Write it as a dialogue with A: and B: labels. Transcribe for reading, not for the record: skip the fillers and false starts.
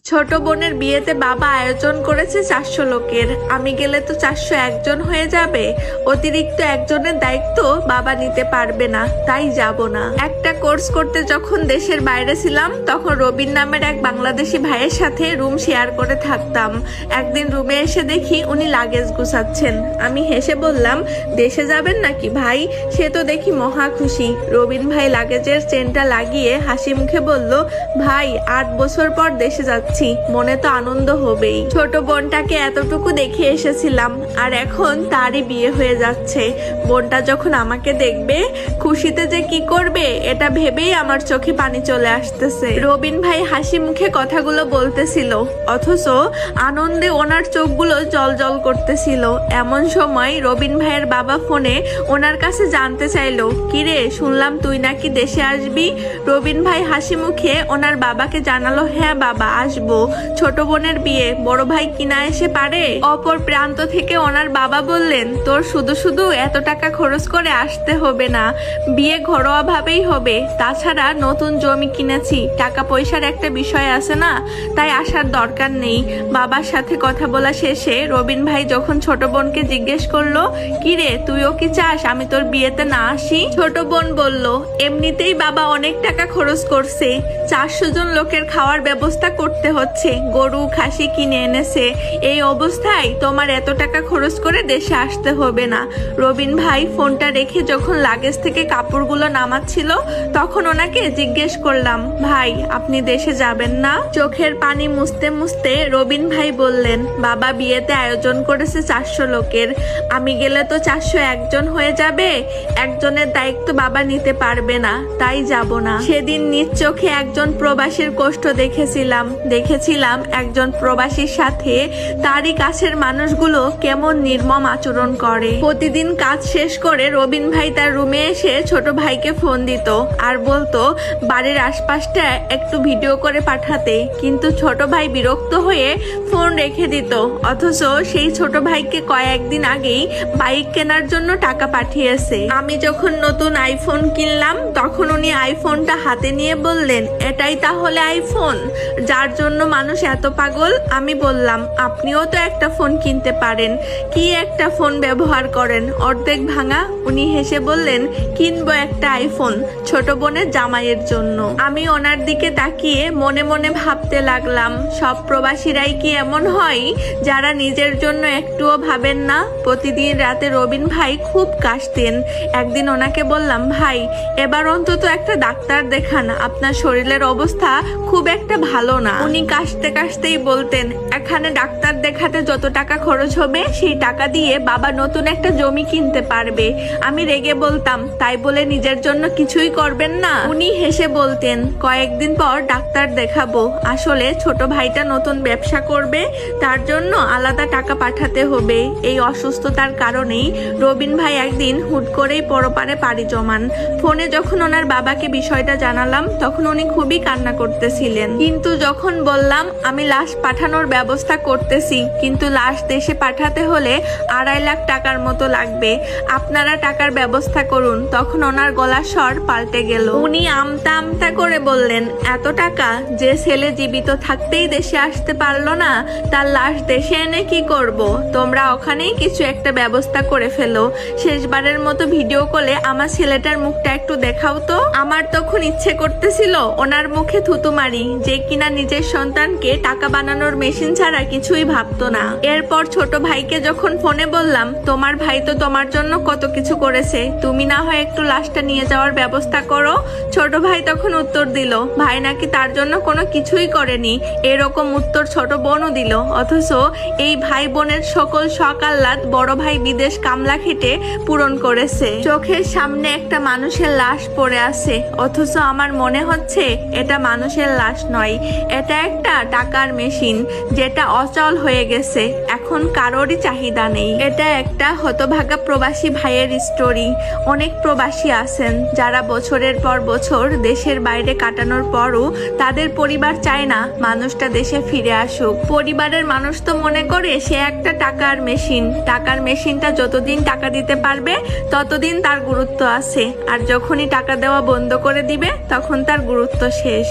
A: ছোট বোনের বিয়েতে বাবা আয়োজন করেছে 400 লোকের। আমি গেলে তো 401 জন হয়ে যাবে। অতিরিক্ত একজনের দায়িত্ব বাবা নিতে পারবে না, তাই যাব না। একটা কোর্স করতে যখন দেশের বাইরে ছিলাম তখন রবিন নামের এক বাংলাদেশি ভাইয়ের সাথে রুম শেয়ার করে থাকতাম। একদিন রুমে এসে দেখি উনি লাগেজ গুছাচ্ছেন। আমি হেসে বললাম, দেশে যাবেন নাকি ভাই? সে তো দেখি মহা খুশি। রবিন ভাই লাগেজের চেনটা লাগিয়ে হাসি মুখে বলল, ভাই 8 বছর পর দেশে যাচ্ছি, মনে তো আনন্দ হবেই। ছোট বোনটাকে এতটুকু দেখে এসেছিলাম আর এখন তারই বিয়ে হয়ে যাচ্ছে। বোনটা যখন আমাকে দেখবে খুশিতে যে কি করবে এটা ভেবেই আমার চোখে পানি চলে আসতেছে। রবিন ভাই হাসি মুখে কথাগুলো বলতেছিল, অথচ আনন্দে ওনার চোখগুলো জল করতেছিল। এমন সময় রবিন ভাইয়ের বাবা ফোনে ওনার কাছে জানতে চাইলো, কিরে শুনলাম তুই নাকি দেশে আসবি? রবিন ভাই হাসি মুখে ওনার বাবাকে জানালো, হ্যাঁ বাবা আসবো, ছোট বোনের বিয়ে, বড় ভাই কিনা এসে পারে। অপর প্রান্ত থেকে ওনার বাবা বললেন, তোর শুধু এত টাকা খরচ করে আসতে হবে না, বিয়ে ঘরোয়া ভাবেই হবে। তাছাড়া নতুন জমি কিনেছি, টাকা পয়সার একটা বিষয় আছে না, তাই আসার দরকার নেই। বাবার সাথে কথা বলা শেষে রবিন ভাই যখন ছোট বোনকে জিজ্ঞেস করলো, কিরে তুইও কি চাস আমি তোর বিয়েতে না আসি? ছোট বোন বলল, এমনিতেই বাবা অনেক টাকা খরচ করছে, 400 জন লোকের খাওয়ার ব্যবস্থা করতে হচ্ছে, গরু খাসি কিনে এনেছে। এই অবস্থায় তোমার এত টাকা খরচ করে দেশে আসতে হবে না। রবিন ভাই ফোনটা রেখে যখন লাগেজ থেকে কাপড়গুলো নামাচ্ছিল তখন ওনাকে জিজ্ঞেস করলাম, ভাই আপনি দেশে যাবেন না? চোখের পানি মুছতে মুছতে রবিন ভাই বললেন, বাবা বিয়েতে আয়োজন করেছে 400 লোকের, আমি গেলে তো 401 জন হয়ে যাবে। একজনের দায়িত্ব বাবা নিতে পারবে না, তাই যাব না। সেদিন নিজ চোখে একজন প্রবাসীর কষ্ট দেখেছিলাম একজন প্রবাসীর সাথে তারই কাছের মানুষগুলো কেমন নির্মম আচরণ করে। প্রতিদিন কাজ শেষ করে রবিন ভাই তার রুমে এসে ছোট ভাইকে ফোন দিত আর বলতো বাড়ির আশপাশটা একটু ভিডিও করে পাঠাতে, কিন্তু ছোট ভাই বিরক্ত হয়ে ফোন রেখে দিত। অথচ সেই ছোট ভাইকে কয়েকদিন আগেই বাইক কেনার জন্য টাকা পাঠিয়েছে। আমি যখন নতুন আইফোন কিনলাম তখন উনি আইফোনটা হাতে নিয়ে বললেন, এটাই তাহলে আইফোন যার জন্য মানুষ এত পাগল? আমি বললাম, আপনিও তো একটা ফোন কিনতে পারেন, কি একটা ফোন ব্যবহার করেন অর্ধেক ভাঙা? উনি হেসে বললেন, কিনবো একটা আইফোন ছোট বোনের জামাইয়ের জন্য। আমি ওনার দিকে তাকিয়ে মনে মনে ভাবতে লাগলাম, সব প্রবাসীরাই কি এমন হয় যারা নিজের জন্য একটুও ভাবেন না? প্রতিদিন রাতে রবিন ভাই খুব কাশতেন। একদিন ওনাকে বললাম, ভাই এবার অন্তত একটা ডাক্তার দেখান, আপনার শরীরের অবস্থা খুব একটা ভালো না। উনি কাশতেই বলতেন, এখানে ডাক্তার দেখাতে যত টাকা খরচ হবে সেই টাকা দিয়ে বাবা নতুন একটা জমি কিনতে পারবে। আমি রেগে বলতাম, তাই বলে নিজের জন্য কিছুই করবেন না? উনি হেসে বলতেন, কয়েকদিন পর ডাক্তার দেখাবো, আসলে ছোট ভাইটা নতুন ব্যবসা করবে, তার জন্য আলাদা টাকা পাঠাতে হবে। এই অসুস্থতার কারণেই রবিন ভাই একদিন হুট করেই পরপারে পাড়ি জমান। ফোনে যখন ওনার বাবাকে বিষয়টা জানালাম তখন উনি খুবই কান্না করতেছিলেন। কিন্তু যখন বললাম আমি লাশ পাঠানোর ব্যবস্থা করতেছি, কিন্তু লাশ দেশে পাঠাতে হলে 2.5 লাখ টাকার মতো লাগবে, আপনারা টাকার ব্যবস্থা করুন, তখন ওনার গলার স্বর পাল্টে গেল। উনি আমতা করে বললেন, এত টাকা? যে ছেলে জীবিত থাকতেই দেশে আসতে পারলো না, তার লাশ দেশে এনে কি করব? তোমরা ওখানেই কিছু একটা ব্যবস্থা করে ফেলো। শেষবারের মতো ভিডিও কলে আমার ছেলেটার মুখটা একটু দেখাও তো। আমার তখন ইচ্ছে করতেছিল ওনার মুখে থুতু মারি, যে কিনা নিজের সন্তানকে টাকা বানানোর মেশিন ছাড়া কিছুই ভাবতো না। এরপর ছোট ভাইকে যখন ফোনে বললাম, তোমার ভাই তো তোমার জন্য কত কিছু করেছে, তুমি না হয় একটু লাশটা নিয়ে যাওয়ার ব্যবস্থা করো। ছোট ভাই তখন উত্তর দিল, ভাই নাকি তার জন্য কোনো কিছুই করেনি। এরকম উত্তর ছোট বোনও দিল। অথচ এই ভাই বোনের সকল শখ আহ্লাদ বড় ভাই বিদেশ কামলা খেটে পূরণ করেছে। চোখের সামনে একটা মানুষের লাশ পড়ে আছে, অথচ আমার মনে হচ্ছে এটা মানুষের লাশ নয়, এটা একটা টাকার মেশিন যেটা অচল হয়ে গেছে, এখন কারোরই চাহিদা নেই। এটা একটা হতভাগা প্রবাসী ভাইয়ের স্টোরি। অনেক প্রবাসী আছেন যারা বছরের পর বছর দেশের বাইরে কাটানোর পরও তাদের পরিবার চায় না মানুষটা দেশে ফিরে আসুক। পরিবারের মানুষ তো মনে করে সে একটা টাকার মেশিনটা যতদিন টাকা দিতে পারবে ততদিন তার গুরুত্ব আছে, আর যখনই টাকা দেওয়া বন্ধ করে দিবে তখন তার গুরুত্ব শেষ।